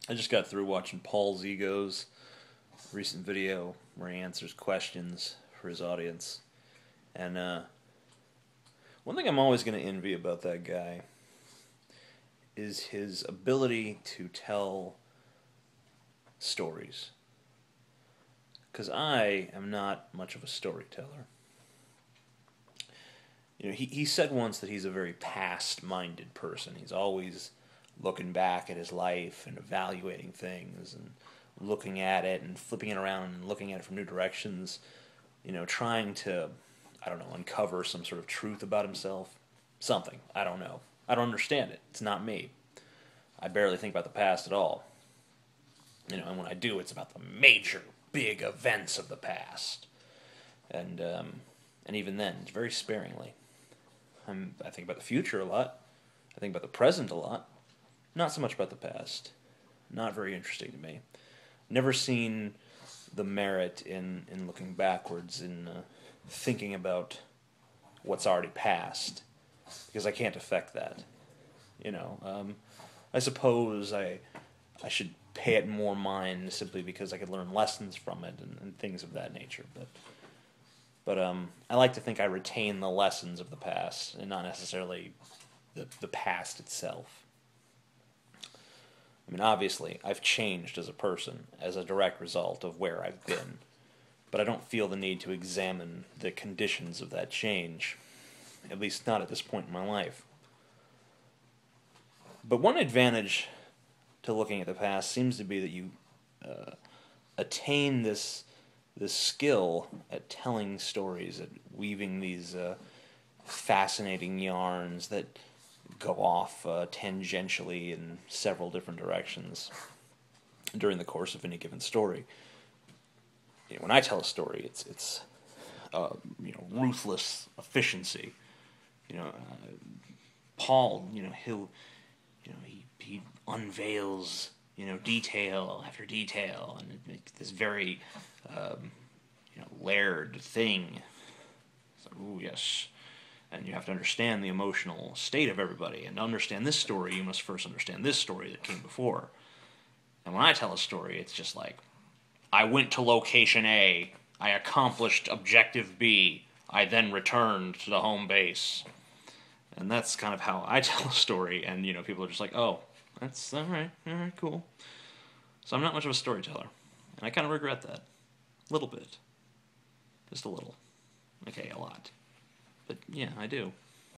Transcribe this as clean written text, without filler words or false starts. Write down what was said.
I just got through watching Paul's Ego's recent video where he answers questions for his audience. And one thing I'm always going to envy about that guy is his ability to tell stories. Because I am not much of a storyteller. He said once that he's a very past-minded person. He's always looking back at his life and evaluating things and looking at it and flipping it around and looking at it from new directions, trying to, I don't know, uncover some sort of truth about himself. Something. I don't know. I don't understand it. It's not me. I barely think about the past at all. And when I do, it's about the major, big events of the past. And even then, it's very sparingly. I think about the future a lot. I think about the present a lot. Not so much about the past. Not very interesting to me. Never seen the merit in looking backwards, in thinking about what's already passed, because I can't affect that. I suppose I should pay it more mind simply because I could learn lessons from it and things of that nature. But I like to think I retain the lessons of the past and not necessarily the past itself. I mean, obviously, I've changed as a person as a direct result of where I've been, but I don't feel the need to examine the conditions of that change, at least not at this point in my life. But one advantage to looking at the past seems to be that you attain this skill at telling stories, at weaving these fascinating yarns that go off tangentially in several different directions during the course of any given story. When I tell a story, it's ruthless efficiency. Paul, he unveils detail after detail, and it makes this very layered thing. So, ooh, yes. And you have to understand the emotional state of everybody. And to understand this story, you must first understand this story that came before. And when I tell a story, it's just like, I went to location A, I accomplished objective B, I then returned to the home base. And that's kind of how I tell a story. And, people are just like, oh, that's all right, cool. So I'm not much of a storyteller. And I kind of regret that. A little bit. Just a little. Okay, a lot. But yeah, I do.